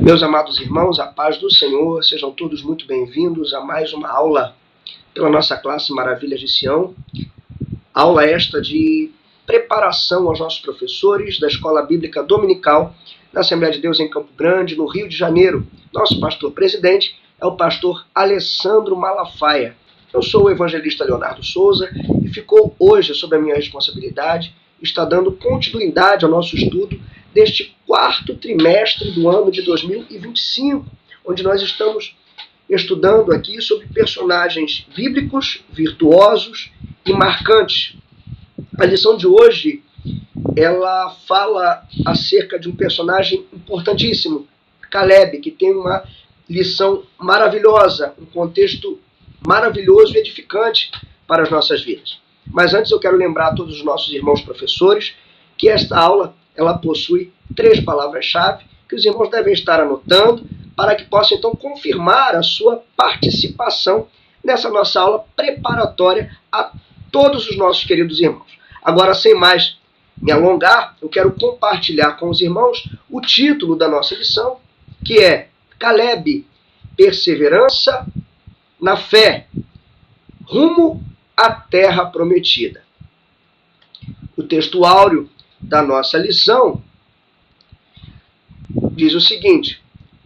Meus amados irmãos, a paz do Senhor, sejam todos muito bem-vindos a mais uma aula pela nossa classe Maravilhas de Sião. Aula esta de preparação aos nossos professores da Escola Bíblica Dominical da Assembleia de Deus em Campo Grande, no Rio de Janeiro. Nosso pastor-presidente é o pastor Alessandro Malafaia. Eu sou o evangelista Leonardo Souza e ficou hoje sob a minha responsabilidade, está dando continuidade ao nosso estudo deste quarto trimestre do ano de 2025, onde nós estamos estudando aqui sobre personagens bíblicos, virtuosos e marcantes. A lição de hoje, ela fala acerca de um personagem importantíssimo, Caleb, que tem uma lição maravilhosa, um contexto maravilhoso e edificante para as nossas vidas. Mas antes eu quero lembrar a todos os nossos irmãos professores que esta aula ela possui 3 palavras-chave que os irmãos devem estar anotando para que possam então confirmar a sua participação nessa nossa aula preparatória a todos os nossos queridos irmãos. Agora, sem mais me alongar, eu quero compartilhar com os irmãos o título da nossa lição, que é Caleb, perseverança na fé, rumo à terra prometida. O texto áureo da nossa lição diz o seguinte: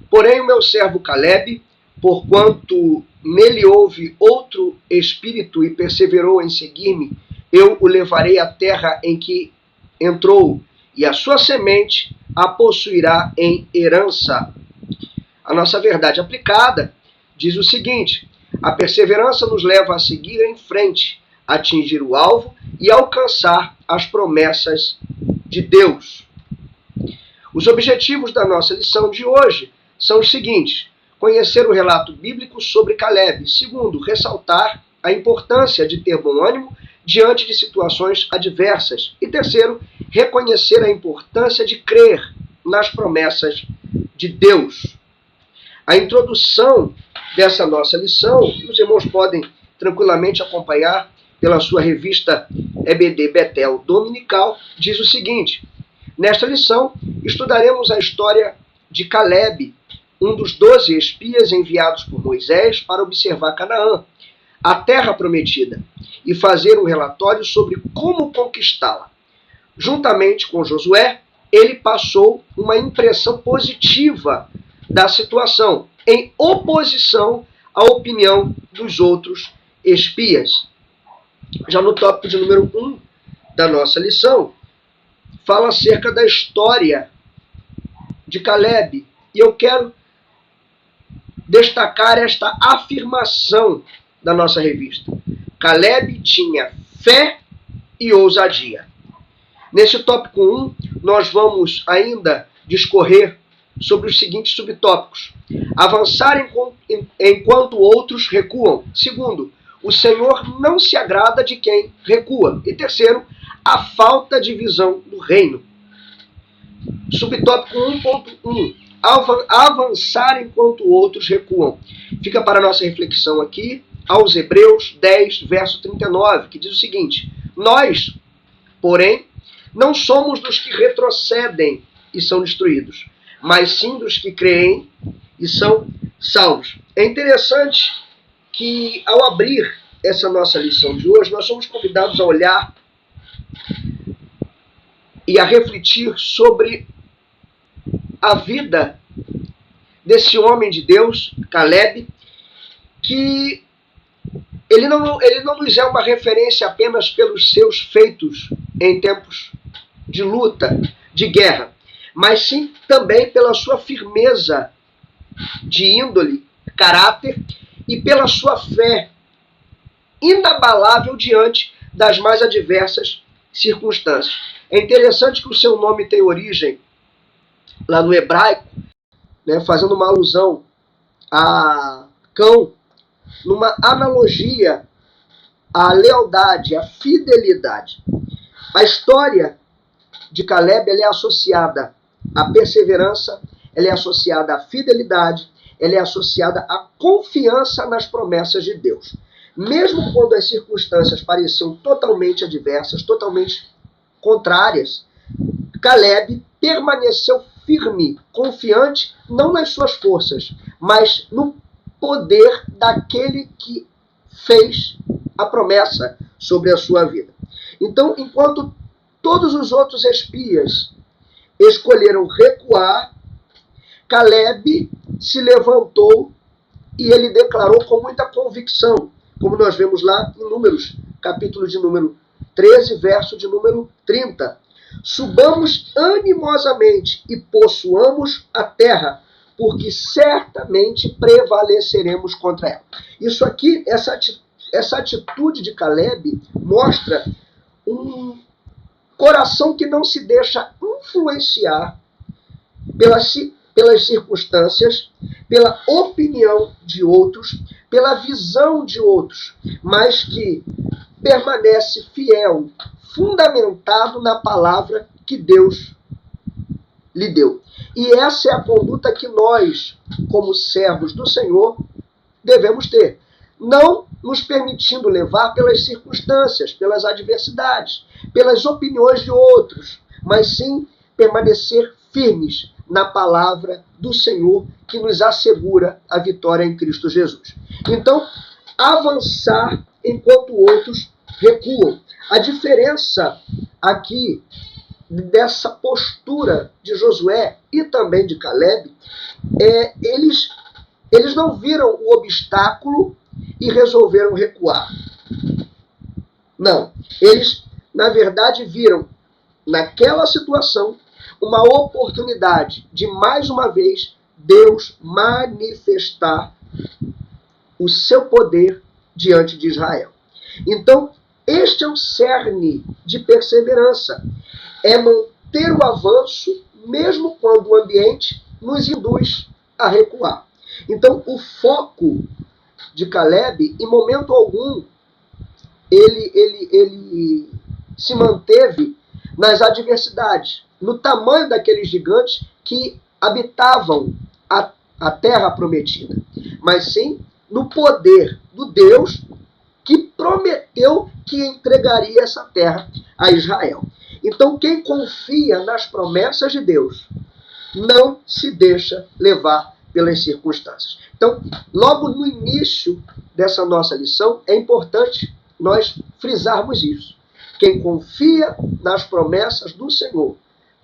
porém o meu servo Caleb, porquanto nele houve outro espírito e perseverou em seguir-me, eu o levarei à terra em que entrou, e a sua semente a possuirá em herança. A nossa verdade aplicada diz o seguinte: a perseverança nos leva a seguir em frente, atingir o alvo e alcançar as promessas de Deus. Os objetivos da nossa lição de hoje são os seguintes: conhecer o relato bíblico sobre Caleb. Segundo, ressaltar a importância de ter bom ânimo diante de situações adversas. E terceiro, reconhecer a importância de crer nas promessas de Deus. A introdução dessa nossa lição, os irmãos podem tranquilamente acompanhar pela sua revista EBD Betel Dominical, diz o seguinte: nesta lição estudaremos a história de Caleb, um dos 12 espias enviados por Moisés para observar Canaã, a terra prometida, e fazer um relatório sobre como conquistá-la. Juntamente com Josué, ele passou uma impressão positiva da situação, em oposição à opinião dos outros espias. Já no tópico de número 1 da nossa lição, fala acerca da história de Caleb. E eu quero destacar esta afirmação da nossa revista. Caleb tinha fé e ousadia. Nesse tópico 1, nós vamos ainda discorrer sobre os seguintes subtópicos: avançar enquanto outros recuam. Segundo, o Senhor não se agrada de quem recua. E terceiro, a falta de visão do reino. Subtópico 1.1. Avançar enquanto outros recuam. Fica para a nossa reflexão aqui aos Hebreus 10, verso 39, que diz o seguinte: nós, porém, não somos dos que retrocedem e são destruídos, mas sim dos que creem e são salvos. É interessante que, ao abrir essa nossa lição de hoje, nós somos convidados a olhar e a refletir sobre a vida desse homem de Deus, Caleb, que ele não nos é uma referência apenas pelos seus feitos em tempos de luta, de guerra, mas sim também pela sua firmeza de índole, caráter, e pela sua fé inabalável diante das mais adversas circunstâncias. É interessante que o seu nome tem origem lá no hebraico, né, fazendo uma alusão a cão, numa analogia à lealdade, à fidelidade. A história de Caleb ela é associada à perseverança, ela é associada à fidelidade, ela é associada à confiança nas promessas de Deus. Mesmo quando as circunstâncias pareciam totalmente adversas, totalmente contrárias, Caleb permaneceu firme, confiante, não nas suas forças, mas no poder daquele que fez a promessa sobre a sua vida. Então, enquanto todos os outros espias escolheram recuar, Caleb se levantou e ele declarou com muita convicção, como nós vemos lá em Números, capítulo de número 13, verso de número 30. Subamos animosamente e possuamos a terra, porque certamente prevaleceremos contra ela. Isso aqui, essa atitude de Caleb mostra um coração que não se deixa influenciar pelas circunstâncias, pela opinião de outros, pela visão de outros, mas que permanece fiel, fundamentado na palavra que Deus lhe deu. E essa é a conduta que nós, como servos do Senhor, devemos ter. Não nos permitindo levar pelas circunstâncias, pelas adversidades, pelas opiniões de outros, mas sim permanecer firmes na palavra do Senhor que nos assegura a vitória em Cristo Jesus. Então, avançar enquanto outros recuam. A diferença aqui dessa postura de Josué e também de Caleb é eles não viram o obstáculo e resolveram recuar. Não. Eles, na verdade, viram naquela situação uma oportunidade de, mais uma vez, Deus manifestar o seu poder diante de Israel. Então, este é o cerne de perseverança. É manter o avanço, mesmo quando o ambiente nos induz a recuar. Então, o foco de Caleb, em momento algum, ele se manteve nas adversidades, no tamanho daqueles gigantes que habitavam a terra prometida, mas sim no poder do Deus que prometeu que entregaria essa terra a Israel. Então, quem confia nas promessas de Deus não se deixa levar pelas circunstâncias. Então, logo no início dessa nossa lição, é importante nós frisarmos isso. Quem confia nas promessas do Senhor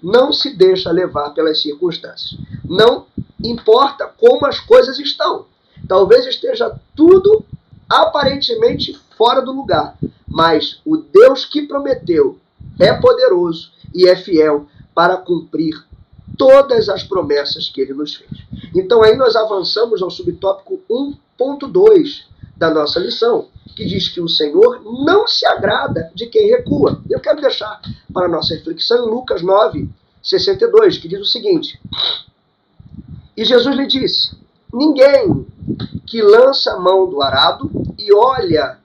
não se deixa levar pelas circunstâncias. Não importa como as coisas estão. Talvez esteja tudo aparentemente fora do lugar, mas o Deus que prometeu é poderoso e é fiel para cumprir todas as promessas que ele nos fez. Então aí nós avançamos ao subtópico 1.2 da nossa lição, que diz que o Senhor não se agrada de quem recua. Eu quero deixar para a nossa reflexão em Lucas 9:62, que diz o seguinte: E Jesus lhe disse: Ninguém que lança a mão do arado e olha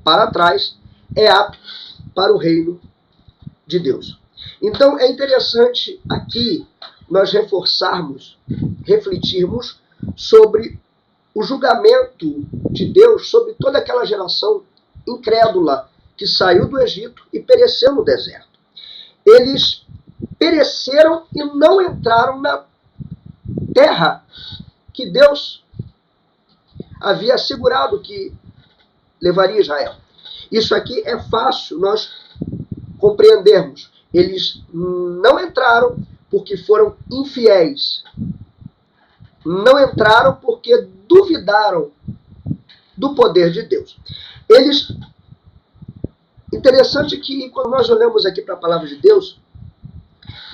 para trás é apto para o reino de Deus. Então é interessante aqui nós reforçarmos, refletirmos sobre o julgamento de Deus sobre toda aquela geração incrédula que saiu do Egito e pereceu no deserto. Eles pereceram e não entraram na terra que Deus havia assegurado que levaria Israel. Isso aqui é fácil nós compreendermos. Eles não entraram porque foram infiéis. Não entraram porque duvidaram do poder de Deus. Interessante que quando nós olhamos aqui para a palavra de Deus,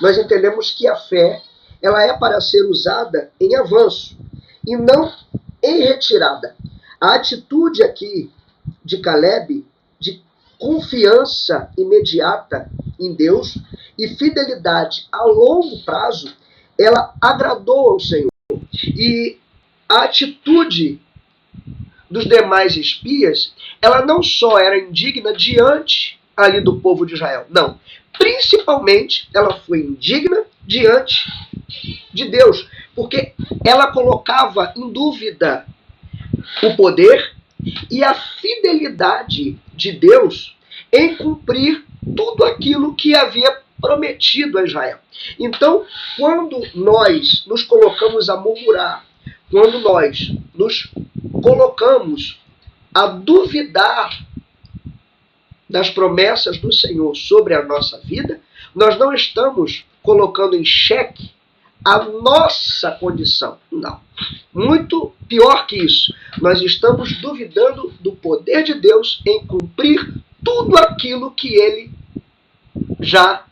nós entendemos que a fé ela é para ser usada em avanço e não em retirada. A atitude aqui de Caleb de confiança imediata em Deus e fidelidade a longo prazo, ela agradou ao Senhor. E a atitude dos demais espias, ela não só era indigna diante ali do povo de Israel, não. Principalmente, ela foi indigna diante de Deus, porque ela colocava em dúvida o poder e a fidelidade de Deus em cumprir tudo aquilo que havia prometido a Israel. Então, quando nós nos colocamos a murmurar, quando nós nos colocamos a duvidar das promessas do Senhor sobre a nossa vida, nós não estamos colocando em xeque a nossa condição. Não. Muito pior que isso. Nós estamos duvidando do poder de Deus em cumprir tudo aquilo que Ele já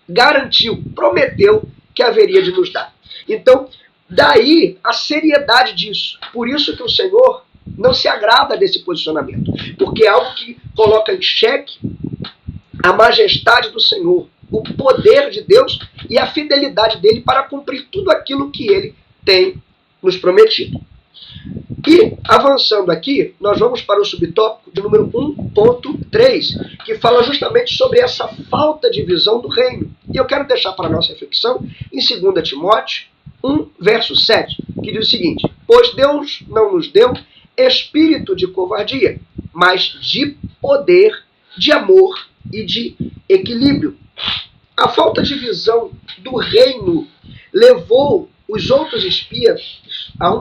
garantiu, prometeu que haveria de nos dar. Então, daí a seriedade disso. Por isso que o Senhor não se agrada desse posicionamento. Porque é algo que coloca em xeque a majestade do Senhor, o poder de Deus e a fidelidade dele para cumprir tudo aquilo que ele tem nos prometido. E, avançando aqui, nós vamos para o subtópico de número 1.3, que fala justamente sobre essa falta de visão do reino. E eu quero deixar para a nossa reflexão em 2 Timóteo 1, verso 7, que diz o seguinte: pois Deus não nos deu espírito de covardia, mas de poder, de amor e de equilíbrio. A falta de visão do reino levou os outros espias a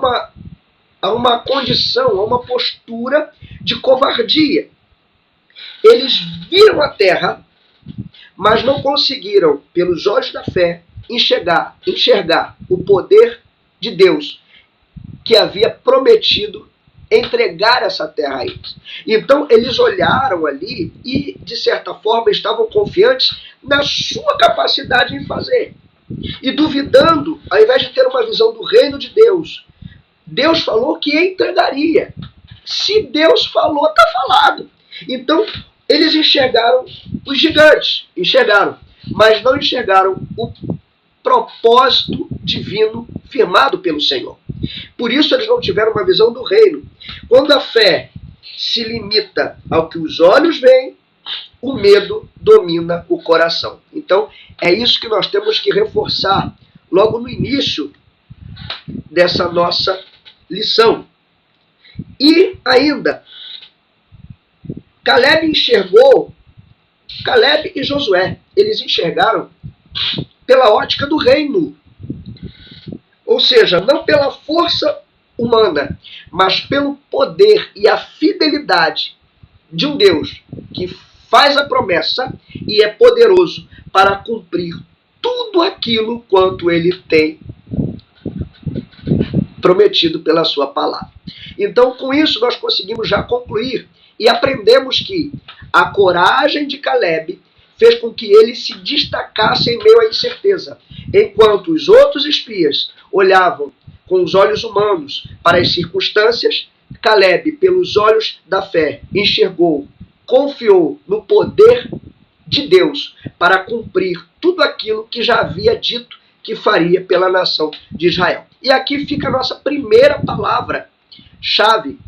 uma condição, a uma postura de covardia. Eles viram a terra, mas não conseguiram, pelos olhos da fé, enxergar o poder de Deus que havia prometido entregar essa terra a eles. Então eles olharam ali e, de certa forma, estavam confiantes na sua capacidade em fazer. E duvidando, ao invés de ter uma visão do reino de Deus, Deus falou que entregaria. Se Deus falou, está falado. Então, eles enxergaram os gigantes, mas não enxergaram o propósito divino firmado pelo Senhor. Por isso eles não tiveram uma visão do reino. Quando a fé se limita ao que os olhos veem, o medo domina o coração. Então, é isso que nós temos que reforçar logo no início dessa nossa lição. E ainda, Caleb e Josué, eles enxergaram pela ótica do reino. Ou seja, não pela força humana, mas pelo poder e a fidelidade de um Deus que faz a promessa e é poderoso para cumprir tudo aquilo quanto ele tem prometido pela sua palavra. Então, com isso, nós conseguimos já concluir e aprendemos que a coragem de Caleb fez com que ele se destacasse em meio à incerteza, enquanto os outros espias olhavam com os olhos humanos para as circunstâncias. Caleb, pelos olhos da fé, enxergou, confiou no poder de Deus para cumprir tudo aquilo que já havia dito que faria pela nação de Israel. E aqui fica a nossa primeira palavra-chave,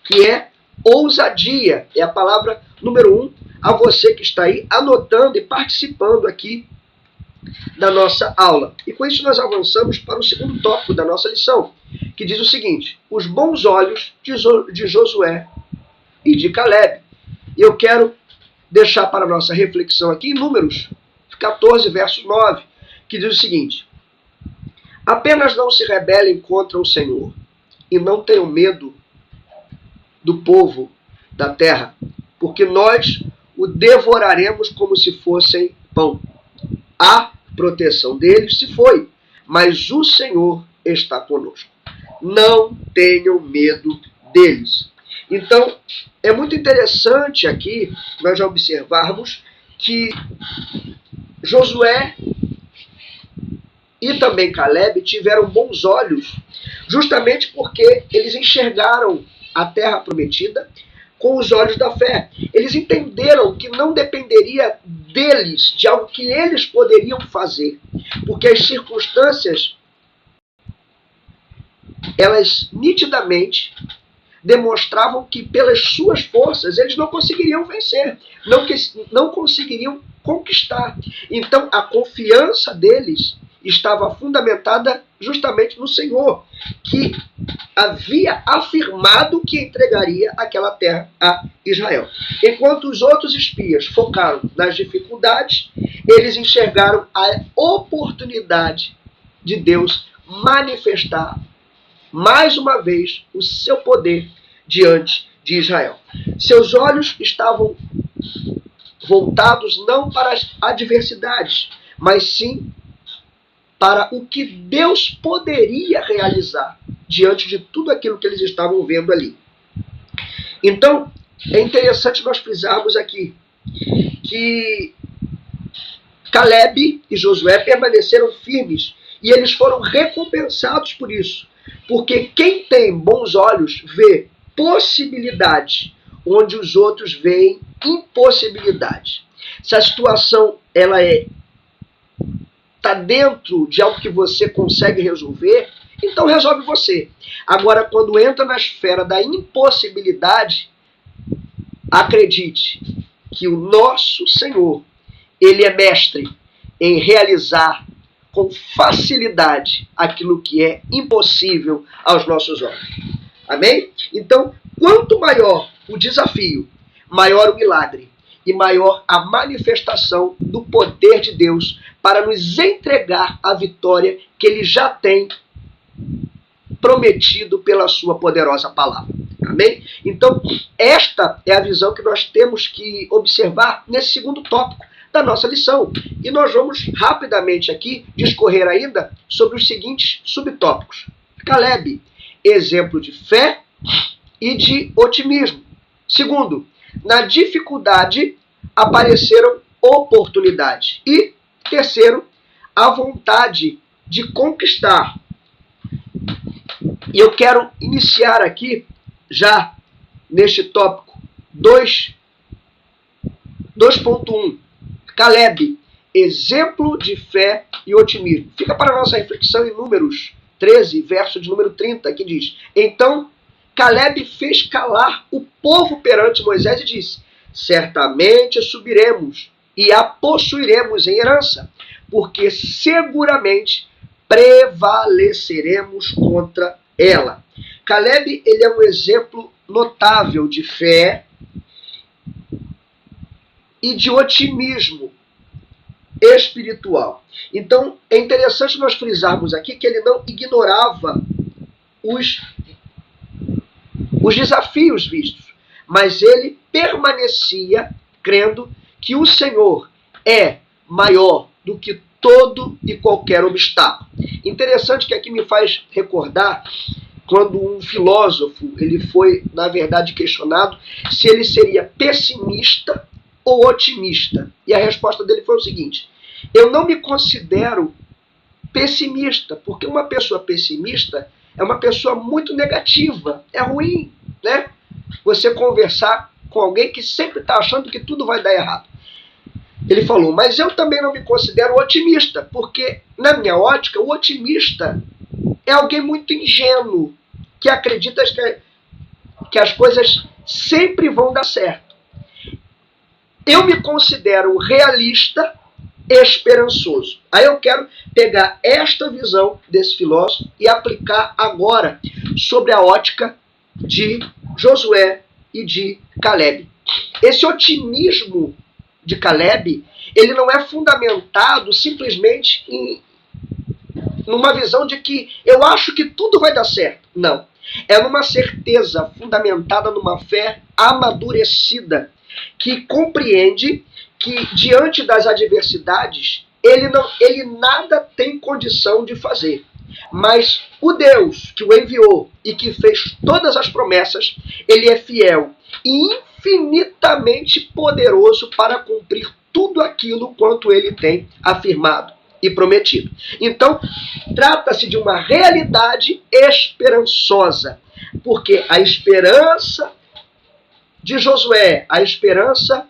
que é ousadia. É a palavra número 1, a você que está aí anotando e participando aqui da nossa aula. E com isso nós avançamos para o segundo tópico da nossa lição, que diz o seguinte: os bons olhos de Josué e de Caleb. E eu quero deixar para a nossa reflexão aqui em Números 14, verso 9, que diz o seguinte: apenas não se rebelem contra o Senhor e não tenham medo do povo da terra, porque nós o devoraremos como se fossem pão. A proteção deles se foi, mas o Senhor está conosco. Não tenham medo deles. Então, é muito interessante aqui nós já observarmos que Josué e também Caleb tiveram bons olhos, justamente porque eles enxergaram a terra prometida com os olhos da fé. Eles entenderam que não dependeria deles, de algo que eles poderiam fazer, porque as circunstâncias, elas nitidamente demonstravam que pelas suas forças eles não conseguiriam vencer, não conseguiriam conquistar. Então a confiança deles estava fundamentada justamente no Senhor, que havia afirmado que entregaria aquela terra a Israel. Enquanto os outros espias focaram nas dificuldades, eles enxergaram a oportunidade de Deus manifestar mais uma vez o seu poder diante de Israel. Seus olhos estavam voltados não para as adversidades, mas sim para o que Deus poderia realizar diante de tudo aquilo que eles estavam vendo ali. Então, é interessante nós frisarmos aqui que Caleb e Josué permaneceram firmes e eles foram recompensados por isso. Porque quem tem bons olhos vê possibilidades onde os outros veem impossibilidades. Se a situação está dentro de algo que você consegue resolver, então resolve você. Agora, quando entra na esfera da impossibilidade, acredite que o nosso Senhor, Ele é mestre em realizar com facilidade aquilo que é impossível aos nossos olhos. Amém? Então, quanto maior o desafio, maior o milagre e maior a manifestação do poder de Deus para nos entregar a vitória que Ele já tem prometido pela sua poderosa palavra. Amém? Então, esta é a visão que nós temos que observar nesse segundo tópico da nossa lição. E nós vamos rapidamente aqui discorrer ainda sobre os seguintes subtópicos. Caleb, exemplo de fé e de otimismo. Segundo, na dificuldade apareceram oportunidades. E terceiro, a vontade de conquistar. E eu quero iniciar aqui, já neste tópico 2.1. Caleb, exemplo de fé e otimismo. Fica para a nossa reflexão em Números 13, verso de número 30, que diz: Então Caleb fez calar o povo perante Moisés e disse: Certamente subiremos e a possuiremos em herança, porque seguramente prevaleceremos contra ela. Caleb, ele é um exemplo notável de fé e de otimismo espiritual. Então, é interessante nós frisarmos aqui que ele não ignorava os desafios vistos, mas ele permanecia crendo que o Senhor é maior do que todo e qualquer obstáculo. Interessante que aqui me faz recordar quando um filósofo ele foi, na verdade, questionado se ele seria pessimista ou otimista. E a resposta dele foi o seguinte: eu não me considero pessimista, porque uma pessoa pessimista é uma pessoa muito negativa, é ruim, né? Você conversar com alguém que sempre está achando que tudo vai dar errado. Ele falou, mas eu também não me considero otimista, porque, na minha ótica, o otimista é alguém muito ingênuo, que acredita que as coisas sempre vão dar certo. Eu me considero realista, esperançoso. Aí eu quero pegar esta visão desse filósofo e aplicar agora sobre a ótica de Josué e de Caleb. Esse otimismo de Caleb, ele não é fundamentado simplesmente numa visão de que eu acho que tudo vai dar certo. Não. É numa certeza fundamentada numa fé amadurecida, que compreende que diante das adversidades ele nada tem condição de fazer. Mas o Deus que o enviou e que fez todas as promessas, ele é fiel e infinitamente poderoso para cumprir tudo aquilo quanto ele tem afirmado e prometido. Então, trata-se de uma realidade esperançosa, porque a esperança de Josué, a esperança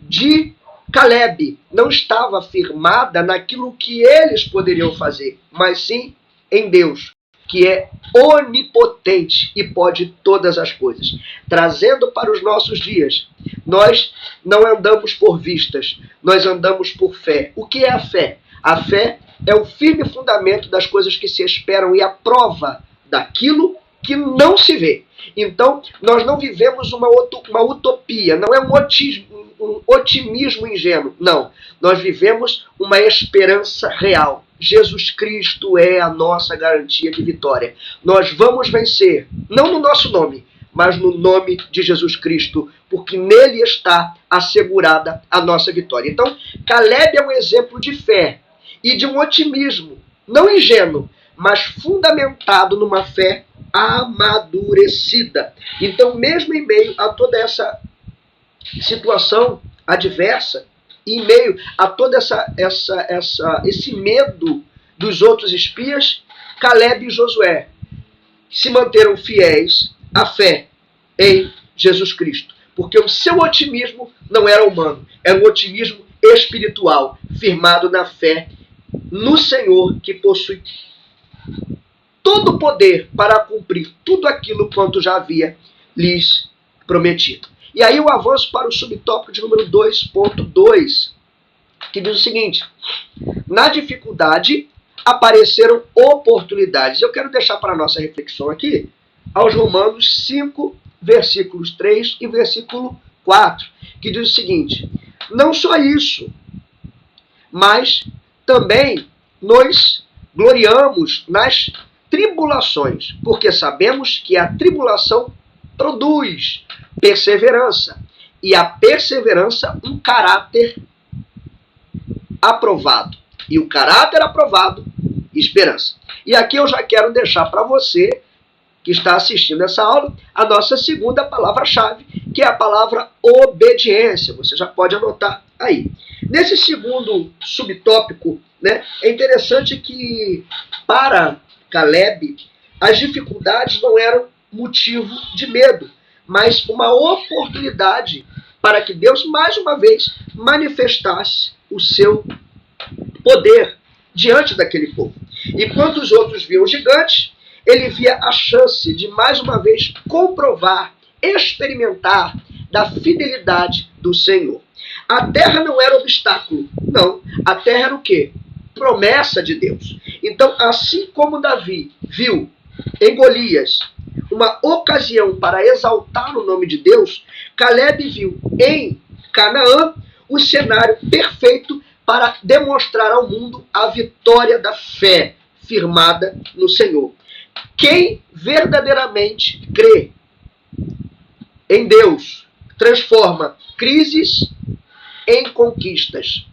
de Caleb não estava firmada naquilo que eles poderiam fazer, mas sim em Deus, que é onipotente e pode todas as coisas. Trazendo para os nossos dias, nós não andamos por vistas, nós andamos por fé. O que é a fé? A fé é o firme fundamento das coisas que se esperam e a prova daquilo que não se vê. Então, nós não vivemos uma utopia, não é um otimismo ingênuo. Não, nós vivemos uma esperança real. Jesus Cristo é a nossa garantia de vitória. Nós vamos vencer, não no nosso nome, mas no nome de Jesus Cristo, porque nele está assegurada a nossa vitória. Então, Caleb é um exemplo de fé e de um otimismo, não ingênuo, mas fundamentado numa fé amadurecida. Então, mesmo em meio a toda essa situação adversa, e em meio a todo esse medo dos outros espias, Caleb e Josué se manteram fiéis à fé em Jesus Cristo. Porque o seu otimismo não era humano, era um otimismo espiritual, firmado na fé no Senhor, que possui todo o poder para cumprir tudo aquilo quanto já havia lhes prometido. E aí eu avanço para o subtópico de número 2.2, que diz o seguinte: na dificuldade apareceram oportunidades. Eu quero deixar para a nossa reflexão aqui aos Romanos 5, versículos 3 e versículo 4, que diz o seguinte: não só isso, mas também nos gloriamos nas tribulações, porque sabemos que a tribulação produz perseverança, e a perseverança um caráter aprovado, e o caráter aprovado, esperança. E aqui eu já quero deixar para você que está assistindo essa aula a nossa segunda palavra-chave, que é a palavra obediência. Você já pode anotar aí. Nesse segundo subtópico, né, é interessante que para Caleb as dificuldades não eram motivo de medo, mas uma oportunidade para que Deus mais uma vez manifestasse o seu poder diante daquele povo. Enquanto os outros viam gigantes, ele via a chance de mais uma vez comprovar, experimentar da fidelidade do Senhor. A terra não era obstáculo, não. A terra era o quê? Promessa de Deus. Então, assim como Davi viu em Golias uma ocasião para exaltar o nome de Deus, Caleb viu em Canaã o cenário perfeito para demonstrar ao mundo a vitória da fé firmada no Senhor. Quem verdadeiramente crê em Deus transforma crises em conquistas,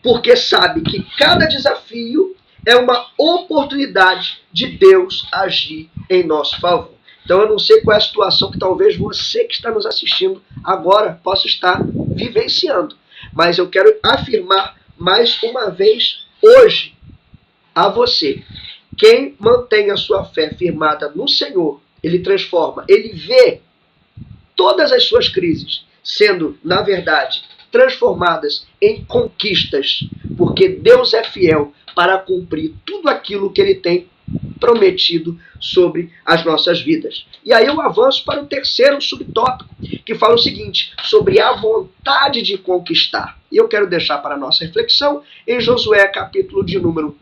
porque sabe que cada desafio é uma oportunidade de Deus agir em nosso favor. Então eu não sei qual é a situação que talvez você que está nos assistindo agora possa estar vivenciando, mas eu quero afirmar mais uma vez hoje a você: quem mantém a sua fé firmada no Senhor, ele transforma, ele vê todas as suas crises sendo, na verdade, transformadas em conquistas, porque Deus é fiel para cumprir tudo aquilo que ele tem prometido sobre as nossas vidas. E aí eu avanço para o terceiro subtópico, que fala o seguinte, sobre a vontade de conquistar. E eu quero deixar para a nossa reflexão em Josué, capítulo de número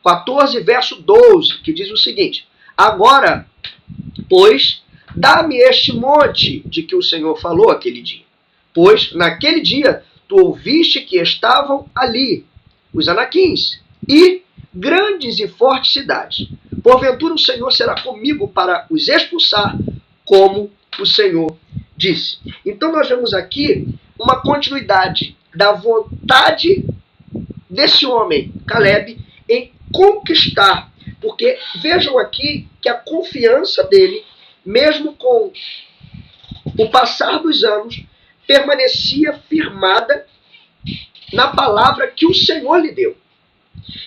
14, verso 12, que diz o seguinte: agora, pois, dá-me este monte de que o Senhor falou aquele dia. Pois, naquele dia, tu ouviste que estavam ali os anaquins e grandes e fortes cidades. Porventura o Senhor será comigo para os expulsar, como o Senhor disse. Então nós vemos aqui uma continuidade da vontade desse homem, Caleb, em conquistar. Porque vejam aqui que a confiança dele, mesmo com o passar dos anos, permanecia firmada na palavra que o Senhor lhe deu.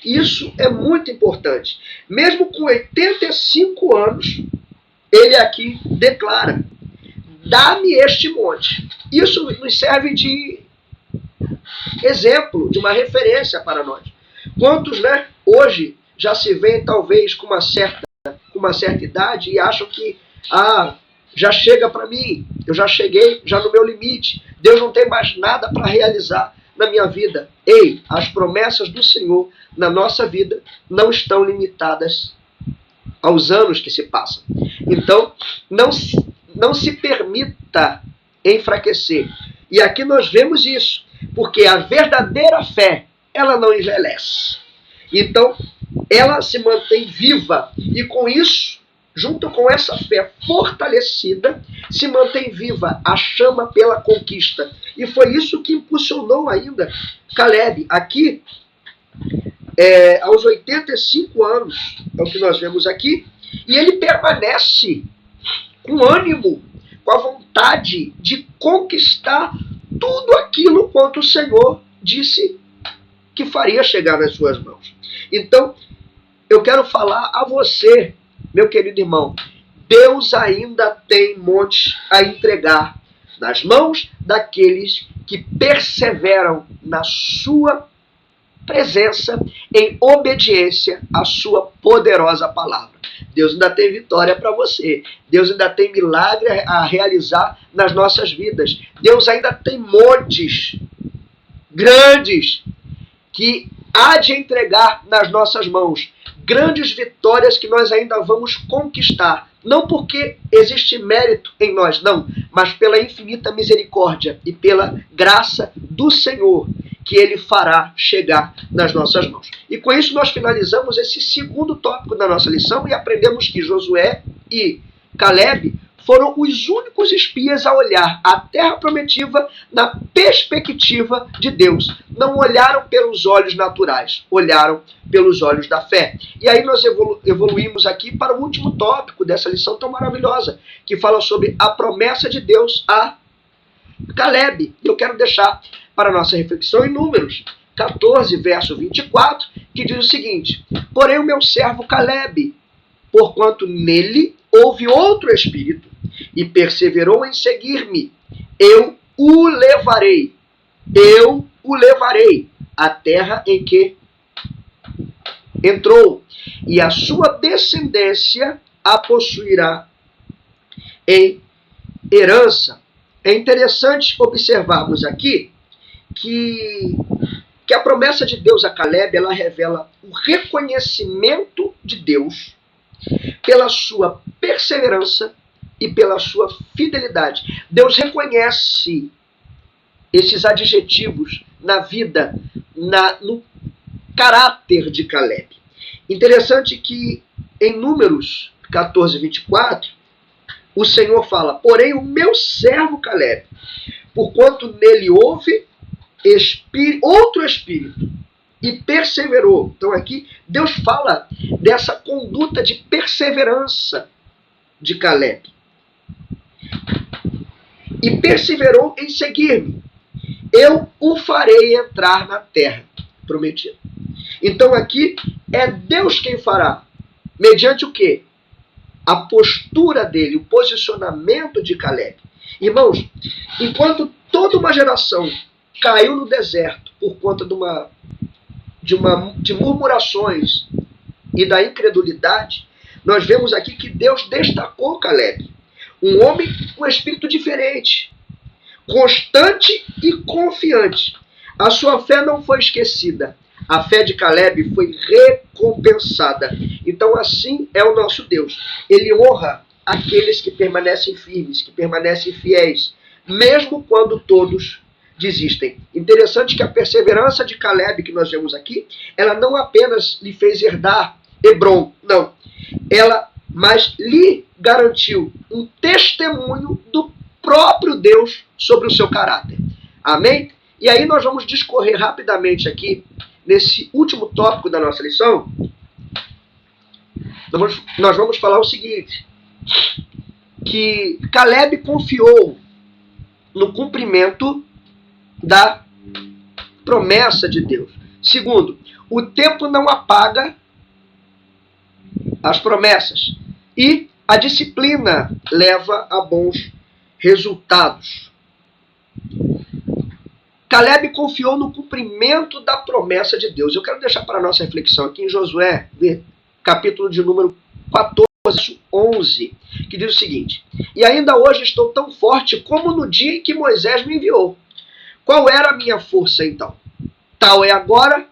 Isso é muito importante. Mesmo com 85 anos, ele aqui declara: dá-me este monte. Isso nos serve de exemplo, de uma referência para nós. Quantos, né, hoje já se veem talvez com uma certa idade e acham que já chega para mim, eu já cheguei já no meu limite, Deus não tem mais nada para realizar. na minha vida. Ei, as promessas do Senhor na nossa vida não estão limitadas aos anos que se passam. Então, não se permita enfraquecer. E aqui nós vemos isso, porque a verdadeira fé, ela não envelhece. Então, ela se mantém viva e com isso, junto com essa fé fortalecida, se mantém viva a chama pela conquista. E foi isso que impulsionou ainda Caleb. Aqui, aos 85 anos, é o que nós vemos aqui, e ele permanece com ânimo, com a vontade de conquistar tudo aquilo quanto o Senhor disse que faria chegar nas suas mãos. Então, eu quero falar a você, meu querido irmão, Deus ainda tem montes a entregar nas mãos daqueles que perseveram na sua presença, em obediência à sua poderosa palavra. Deus ainda tem vitória para você. Deus ainda tem milagre a realizar nas nossas vidas. Deus ainda tem montes grandes que há de entregar nas nossas mãos. Grandes vitórias que nós ainda vamos conquistar. Não porque existe mérito em nós, não, mas pela infinita misericórdia e pela graça do Senhor que Ele fará chegar nas nossas mãos. E com isso nós finalizamos esse segundo tópico da nossa lição e aprendemos que Josué e Caleb foram os únicos espias a olhar a terra prometida na perspectiva de Deus. Não olharam pelos olhos naturais, olharam pelos olhos da fé. E aí nós evoluímos aqui para o último tópico dessa lição tão maravilhosa, que fala sobre a promessa de Deus a Caleb. Eu quero deixar para a nossa reflexão em Números 14, verso 24, que diz o seguinte: porém o meu servo Caleb, porquanto nele houve outro espírito, e perseverou em seguir-me, eu o levarei à terra em que entrou, e a sua descendência a possuirá em herança. É interessante observarmos aqui que a promessa de Deus a Caleb, ela revela o reconhecimento de Deus pela sua perseverança e pela sua fidelidade. Deus reconhece esses adjetivos na vida, no caráter de Caleb. Interessante que em Números 14, 24, o Senhor fala: porém o meu servo Caleb, porquanto nele houve outro espírito, e perseverou. Então aqui Deus fala dessa conduta de perseverança de Caleb. E perseverou em seguir-me, eu o farei entrar na terra prometida. Então aqui é Deus quem fará. Mediante o quê? A postura dele, o posicionamento de Caleb. Irmãos, enquanto toda uma geração caiu no deserto por conta de murmurações e da incredulidade, nós vemos aqui que Deus destacou Caleb. Um homem com um espírito diferente, constante e confiante. A sua fé não foi esquecida. A fé de Caleb foi recompensada. Então assim é o nosso Deus. Ele honra aqueles que permanecem firmes, que permanecem fiéis, mesmo quando todos desistem. Interessante que a perseverança de Caleb que nós vemos aqui, ela não apenas lhe fez herdar Hebrom, não. Mas lhe garantiu um testemunho do próprio Deus sobre o seu caráter. Amém? E aí nós vamos discorrer rapidamente aqui, nesse último tópico da nossa lição, nós vamos falar o seguinte, que Caleb confiou no cumprimento da promessa de Deus. Segundo, o tempo não apaga as promessas e a disciplina leva a bons resultados. Caleb confiou no cumprimento da promessa de Deus. Eu quero deixar para a nossa reflexão aqui em Josué, capítulo de número 14, 11, que diz o seguinte: e ainda hoje estou tão forte como no dia em que Moisés me enviou. Qual era a minha força então? Tal é agora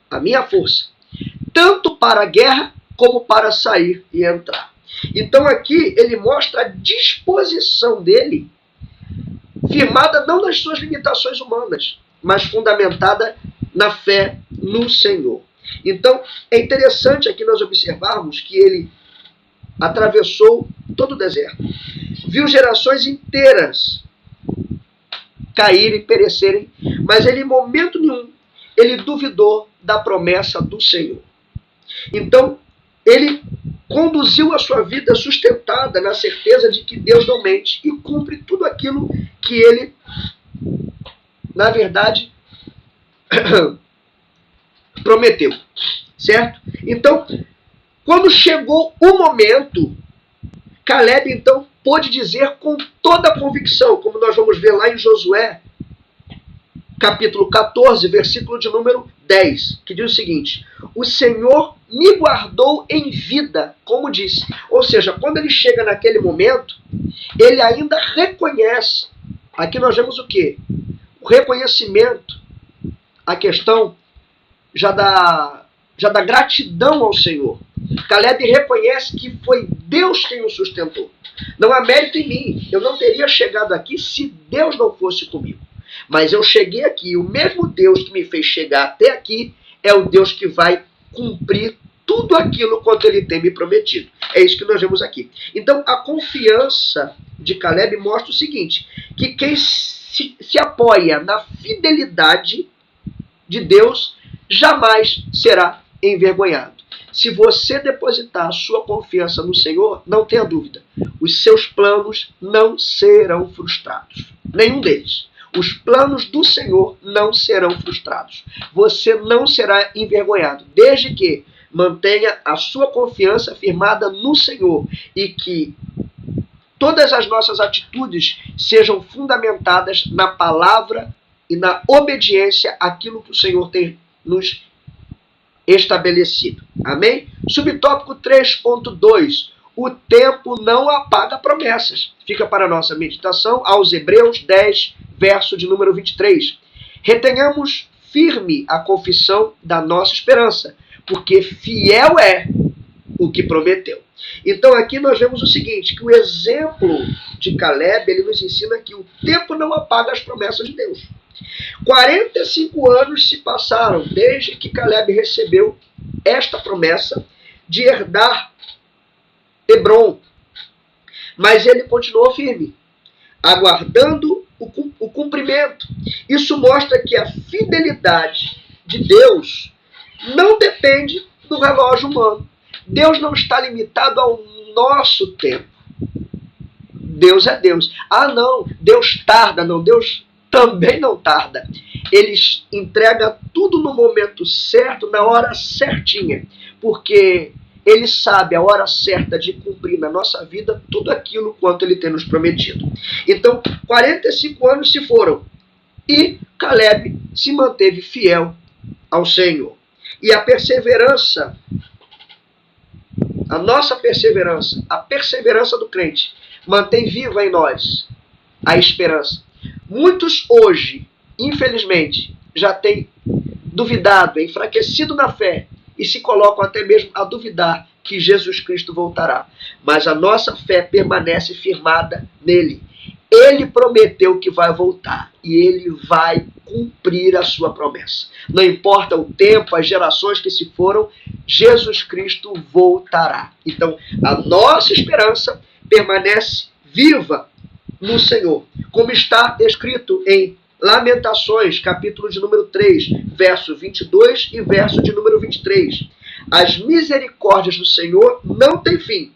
a minha força, tanto para a guerra como para sair e entrar. Então aqui ele mostra a disposição dele, firmada não nas suas limitações humanas, mas fundamentada na fé no Senhor. Então é interessante aqui nós observarmos que ele atravessou todo o deserto, viu gerações inteiras caírem, perecerem, mas ele em momento nenhum ele duvidou da promessa do Senhor. Então ele conduziu a sua vida sustentada na certeza de que Deus não mente e cumpre tudo aquilo que ele, na verdade, prometeu, certo? Então, quando chegou o momento, Caleb então pôde dizer com toda a convicção, como nós vamos ver lá em Josué, capítulo 14, versículo de número 10, que diz o seguinte: o Senhor me guardou em vida, como disse. Ou seja, quando ele chega naquele momento, ele ainda reconhece. Aqui nós vemos o quê? O reconhecimento, a questão já da gratidão ao Senhor. Caleb reconhece que foi Deus quem o sustentou. Não há mérito em mim. Eu não teria chegado aqui se Deus não fosse comigo. Mas eu cheguei aqui. O mesmo Deus que me fez chegar até aqui é o Deus que vai cumprir tudo aquilo quanto ele tem me prometido. É isso que nós vemos aqui. Então, a confiança de Caleb mostra o seguinte, que quem se apoia na fidelidade de Deus jamais será envergonhado. Se você depositar a sua confiança no Senhor, não tenha dúvida, os seus planos não serão frustrados. Nenhum deles. Os planos do Senhor não serão frustrados. Você não será envergonhado, desde que mantenha a sua confiança firmada no Senhor e que todas as nossas atitudes sejam fundamentadas na palavra e na obediência àquilo que o Senhor tem nos estabelecido. Amém? Subtópico 3.2. O tempo não apaga promessas. Fica para a nossa meditação aos Hebreus 10, verso de número 23. Retenhamos firme a confissão da nossa esperança, porque fiel é o que prometeu. Então aqui nós vemos o seguinte, que o exemplo de Caleb, ele nos ensina que o tempo não apaga as promessas de Deus. 45 anos se passaram desde que Caleb recebeu esta promessa de herdar Hebrom, mas ele continuou firme, aguardando o cumprimento. Isso mostra que a fidelidade de Deus não depende do relógio humano. Deus não está limitado ao nosso tempo. Deus é Deus. Ah, não, Deus tarda. Não, Deus também não tarda. Ele entrega tudo no momento certo, na hora certinha, porque ele sabe a hora certa de cumprir na nossa vida tudo aquilo quanto ele tem nos prometido. Então, 45 anos se foram e Caleb se manteve fiel ao Senhor. E a perseverança, a nossa perseverança, a perseverança do crente, mantém viva em nós a esperança. Muitos hoje, infelizmente, já têm duvidado, enfraquecido na fé e se colocam até mesmo a duvidar que Jesus Cristo voltará. Mas a nossa fé permanece firmada nele. Ele prometeu que vai voltar e ele vai cumprir a sua promessa. Não importa o tempo, as gerações que se foram, Jesus Cristo voltará. Então, a nossa esperança permanece viva no Senhor, como está escrito em Lamentações, capítulo de número 3, verso 22 e verso de número 23. As misericórdias do Senhor não têm fim,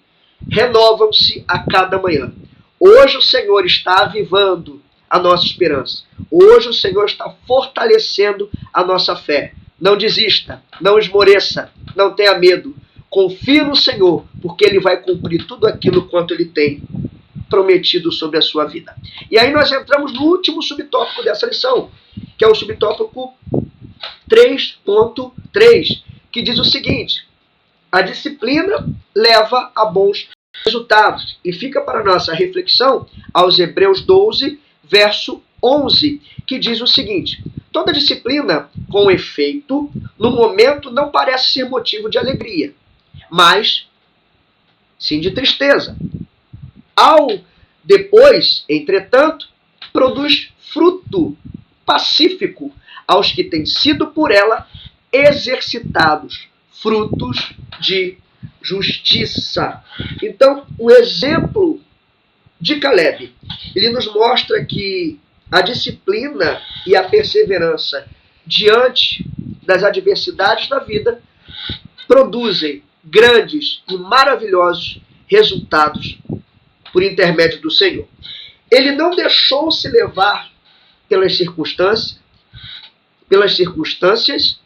renovam-se a cada manhã. Hoje o Senhor está avivando a nossa esperança. Hoje o Senhor está fortalecendo a nossa fé. Não desista, não esmoreça, não tenha medo. Confie no Senhor, porque Ele vai cumprir tudo aquilo quanto Ele tem prometido sobre a sua vida. E aí nós entramos no último subtópico dessa lição, que é o subtópico 3.3, que diz o seguinte: a disciplina leva a bons resultados. E fica para a nossa reflexão aos Hebreus 12, verso 11, que diz o seguinte: toda disciplina com efeito, no momento, não parece ser motivo de alegria, mas sim de tristeza. Ao depois, entretanto, produz fruto pacífico aos que têm sido por ela exercitados, frutos de justiça. Então, o exemplo de Caleb, ele nos mostra que a disciplina e a perseverança diante das adversidades da vida produzem grandes e maravilhosos resultados por intermédio do Senhor. Ele não deixou se levar pelas circunstâncias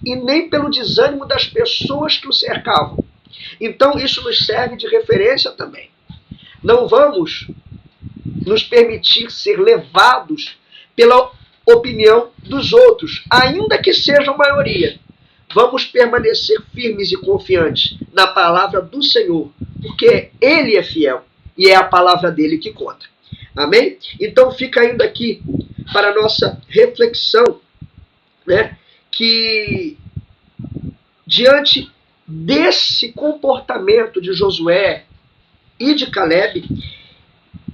e nem pelo desânimo das pessoas que o cercavam. Então isso nos serve de referência também. Não vamos nos permitir ser levados pela opinião dos outros, ainda que seja a maioria. Vamos permanecer firmes e confiantes na palavra do Senhor, porque Ele é fiel e é a palavra dele que conta. Amém? Então fica ainda aqui para a nossa reflexão, né, que diante desse comportamento de Josué e de Caleb,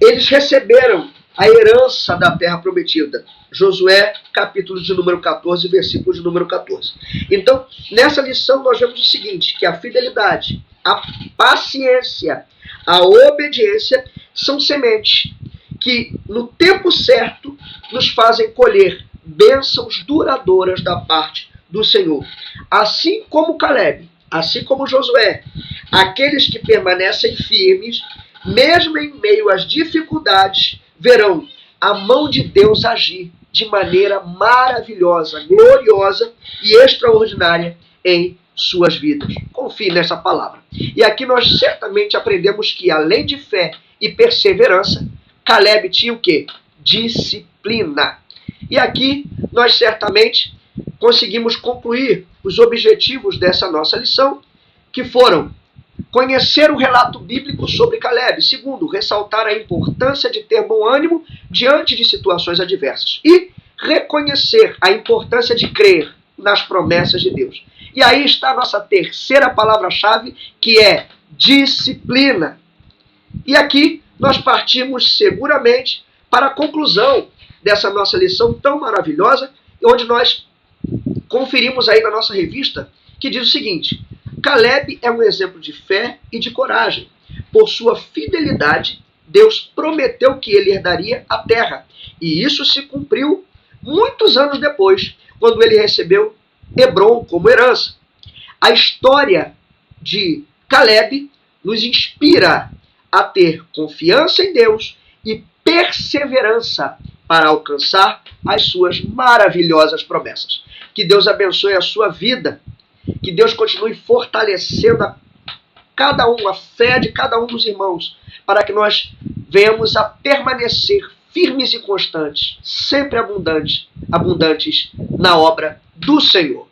eles receberam a herança da terra prometida. Josué, capítulo de número 14, versículo de número 14. Então, nessa lição nós vemos o seguinte, que a fidelidade, a paciência, a obediência são sementes que, no tempo certo, nos fazem colher bênçãos duradouras da parte do Senhor. Assim como Caleb, assim como Josué, aqueles que permanecem firmes, mesmo em meio às dificuldades, verão a mão de Deus agir de maneira maravilhosa, gloriosa e extraordinária em suas vidas. Confie nessa palavra. E aqui nós certamente aprendemos que, além de fé e perseverança, Caleb tinha o quê? Disciplina. E aqui nós certamente conseguimos concluir os objetivos dessa nossa lição, que foram conhecer o relato bíblico sobre Caleb. Segundo, ressaltar a importância de ter bom ânimo diante de situações adversas. E reconhecer a importância de crer nas promessas de Deus. E aí está a nossa terceira palavra-chave, que é disciplina. E aqui nós partimos seguramente para a conclusão dessa nossa lição tão maravilhosa, onde nós conferimos aí na nossa revista, que diz o seguinte: Caleb é um exemplo de fé e de coragem. Por sua fidelidade, Deus prometeu que ele herdaria a terra. E isso se cumpriu muitos anos depois, quando ele recebeu Hebrom como herança. A história de Caleb nos inspira a ter confiança em Deus e perseverança para alcançar as suas maravilhosas promessas. Que Deus abençoe a sua vida. Que Deus continue fortalecendo a fé de cada um dos irmãos, para que nós venhamos a permanecer firmes e constantes, sempre abundantes na obra do Senhor.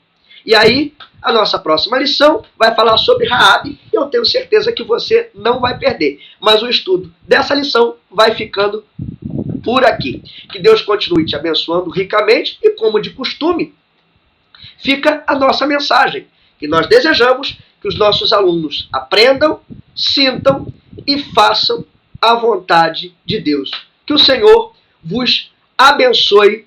E aí, a nossa próxima lição vai falar sobre Raabe, e eu tenho certeza que você não vai perder. Mas o estudo dessa lição vai ficando por aqui. Que Deus continue te abençoando ricamente, e como de costume, fica a nossa mensagem, que nós desejamos que os nossos alunos aprendam, sintam e façam a vontade de Deus. Que o Senhor vos abençoe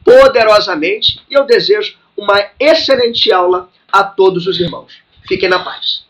poderosamente, e eu desejo uma excelente aula a todos os irmãos. Fiquem na paz.